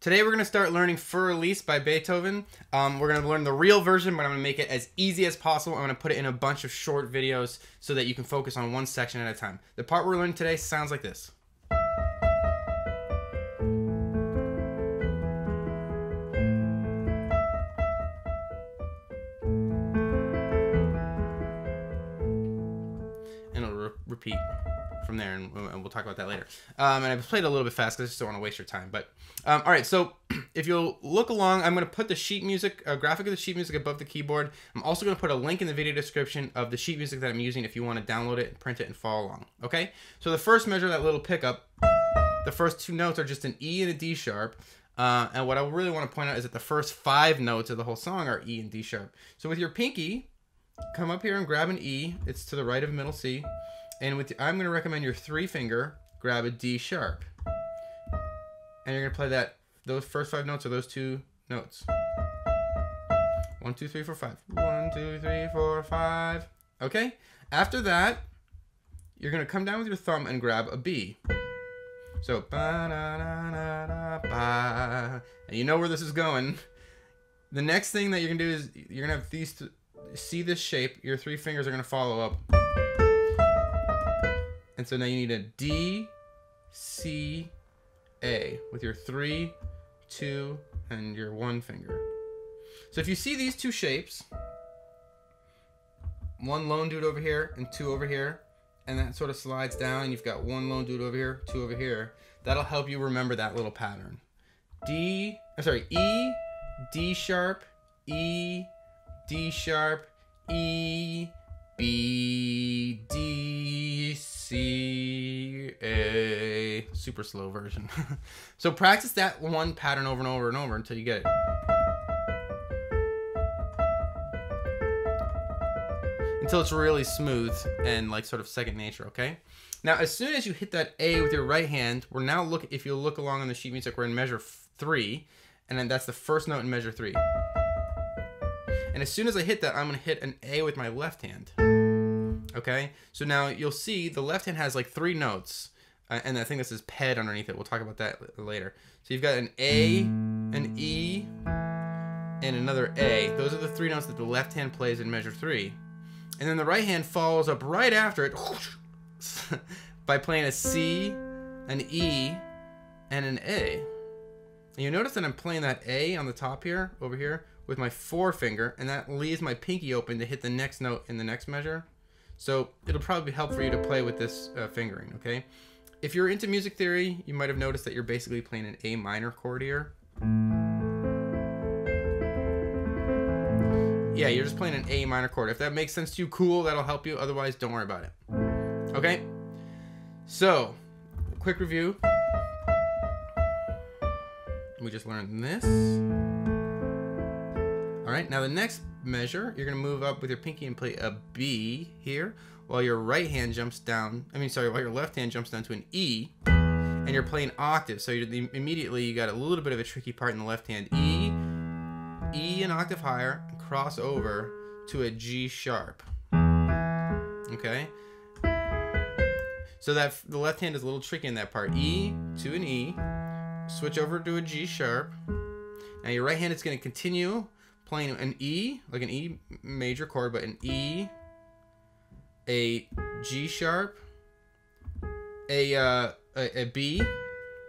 Today we're going to start learning For Elise by Beethoven. We're going to learn the real version, but I'm going to make it as easy as possible. I'm going to put it in a bunch of short videos so that you can focus on one section at a time. The part we're learning today sounds like this. And it'll repeat from there, and we'll talk about that later. And I played a little bit fast because I just don't want to waste your time. But all right, so if you'll look along, I'm going to put the sheet music, graphic of the sheet music above the keyboard. I'm also going to put a link in the video description of the sheet music that I'm using if you want to download it, print it, and follow along. Okay? So the first measure, that little pickup, the first two notes are just an E and a D sharp. And what I really want to point out is that the first 5 notes of the whole song are E and D sharp. So with your pinky, come up here and grab an E. It's to the right of middle C. And I'm going to recommend your 3-finger, grab a D sharp. And you're going to play those first 5 notes are those 2 notes. 1, 2, 3, 4, 5. 1, 2, 3, 4, 5. Okay? After that, you're going to come down with your thumb and grab a B. So, ba da da da da ba. And you know where this is going. The next thing that you're going to do is you're going to have these see this shape. Your 3 fingers are going to follow up. And so now you need a D, C, A with your 3, 2, and your 1 finger. So if you see these 2 shapes, 1 lone dude over here and 2 over here, and that sort of slides down, and you've got 1 lone dude over here, 2 over here, that'll help you remember that little pattern. E, D sharp, E, D sharp, E, B, D, C, A. Super slow version. So practice that one pattern over and over and over until you get it. Until it's really smooth and like sort of second nature, okay? Now, as soon as you hit that A with your right hand, we're now if you look along on the sheet music, we're in measure 3, and then that's the first note in measure 3. And as soon as I hit that, I'm going to hit an A with my left hand. Okay? So now you'll see the left hand has like 3 notes. And I think this is ped underneath it. We'll talk about that later. So you've got an A, an E, and another A. Those are the 3 notes that the left hand plays in measure 3. And then the right hand follows up right after it by playing a C, an E, and an A. And you notice that I'm playing that A on the top here, over here, with my 4-finger, and that leaves my pinky open to hit the next note in the next measure. So it'll probably help for you to play with this fingering, okay? If you're into music theory, you might have noticed that you're basically playing an A minor chord here. Yeah, you're just playing an A minor chord. If that makes sense to you, cool, that'll help you. Otherwise, don't worry about it. Okay? So, quick review. We just learned this. Alright, now the next measure, you're going to move up with your pinky and play a B here, while your right hand jumps down, while your left hand jumps down to an E, and you're playing octave. So immediately you got a little bit of a tricky part in the left hand. E an octave higher, and cross over to a G sharp. Okay? So that the left hand is a little tricky in that part. E to an E, switch over to a G sharp. Now your right hand is going to continue playing an E, like an E major chord, but an E, a G sharp, a B.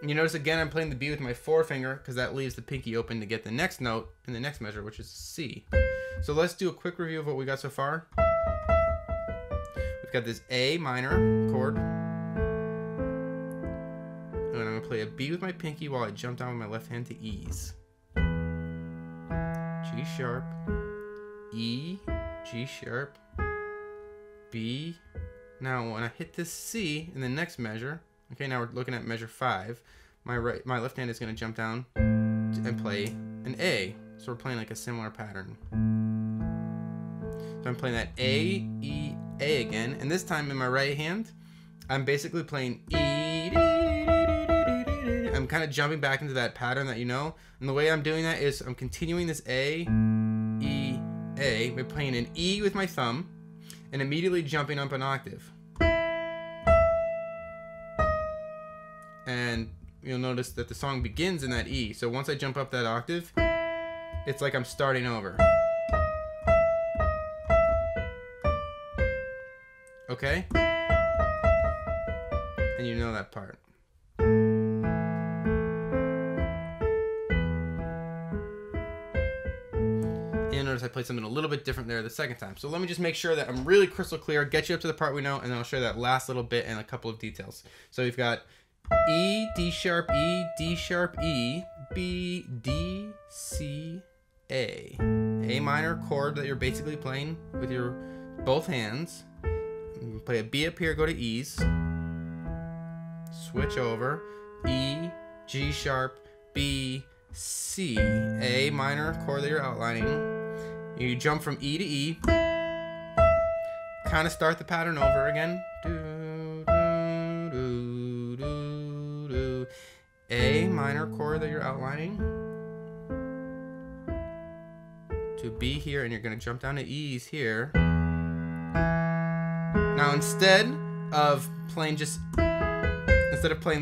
And you notice again I'm playing the B with my 4-finger because that leaves the pinky open to get the next note in the next measure, which is C. So let's do a quick review of what we got so far. We've got this A minor chord. And I'm going to play a B with my pinky while I jump down with my left hand to E's. G sharp, E, G sharp, B. Now when I hit this C in the next measure, okay, now we're looking at measure 5. My left hand is going to jump down and play an A. So we're playing like a similar pattern. So I'm playing that A, E, A again, and this time in my right hand, I'm basically playing E. I'm kind of jumping back into that pattern that you know. And the way I'm doing that is I'm continuing this A, E, A by playing an E with my thumb and immediately jumping up an octave. And you'll notice that the song begins in that E. So once I jump up that octave, it's like I'm starting over. Okay? And you know that part. And notice I played something a little bit different there the second time. So let me just make sure that I'm really crystal clear, get you up to the part we know, and then I'll show you that last little bit and a couple of details. So we've got E, D sharp, E, D sharp, E, B, D, C, A. A minor chord that you're basically playing with your both hands. You play a B up here, go to E's. Switch over. E, G sharp, B, C. A minor chord that you're outlining. You jump from E to E. Kind of start the pattern over again. Do, do, do, do, do. A minor chord that you're outlining. To B here, and you're going to jump down to E's here. Now instead of playing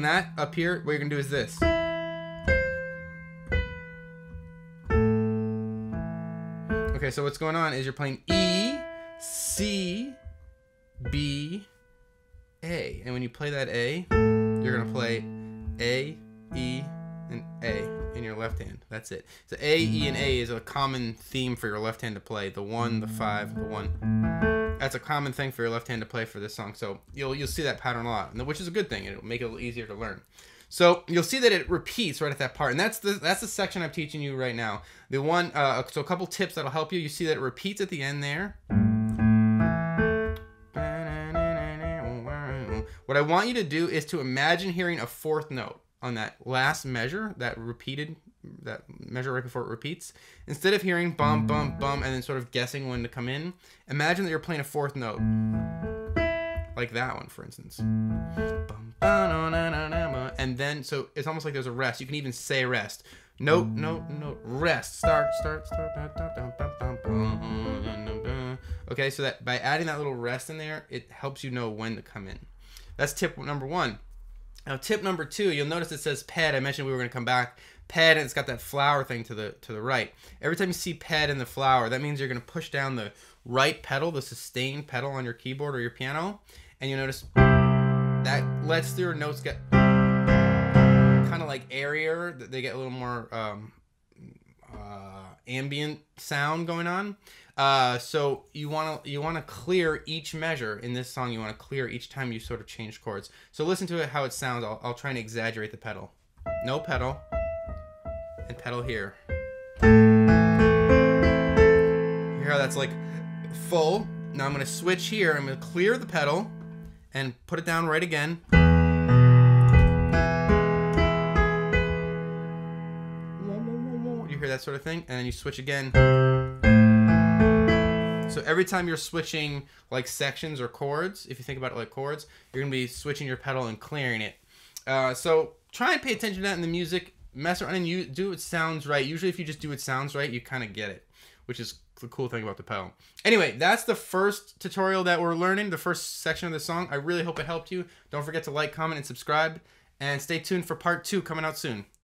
that up here, what you're going to do is this. Okay, so what's going on is you're playing E, C, B, A. And when you play that A, you're going to play A, E, and A in your left hand. That's it. So A, E, and A is a common theme for your left hand to play. The 1, the 5, the 1. That's a common thing for your left hand to play for this song. So you'll see that pattern a lot, which is a good thing. It'll make it a little easier to learn. So you'll see that it repeats right at that part, and that's the section I'm teaching you right now. The one, so a couple tips that'll help you. You see that it repeats at the end there. What I want you to do is to imagine hearing a fourth note on that last measure, that measure right before it repeats. Instead of hearing bum, bum, bum, and then sort of guessing when to come in, imagine that you're playing a fourth note. Like that one, for instance. And then, so it's almost like there's a rest. You can even say rest. Note, note, note, rest. Start. Okay, so that by adding that little rest in there, it helps you know when to come in. That's tip number 1. Now, tip number 2, you'll notice it says pad. I mentioned we were going to come back. Pad, and it's got that flower thing to the right. Every time you see pad in the flower, that means you're going to push down the right pedal, the sustain pedal on your keyboard or your piano, and you notice that lets your notes get kind of like airier. They get a little more ambient sound going on. So you want to clear each measure in this song. You want to clear each time you sort of change chords. So listen to it how it sounds. I'll try and exaggerate the pedal. No pedal, and pedal here. You hear how that's like full. Now I'm going to switch here. I'm going to clear the pedal and put it down right again. You hear that sort of thing, and then you switch again. So every time you're switching like sections or chords, if you think about it like chords, you're going to be switching your pedal and clearing it. So try and pay attention to that in the music. Mess around and you do what sounds right. Usually if you just do what sounds right, you kind of get it, which is the cool thing about the pedal. Anyway, that's the first tutorial that we're learning, the first section of the song. I really hope it helped you. Don't forget to like, comment, and subscribe. And stay tuned for part 2 coming out soon.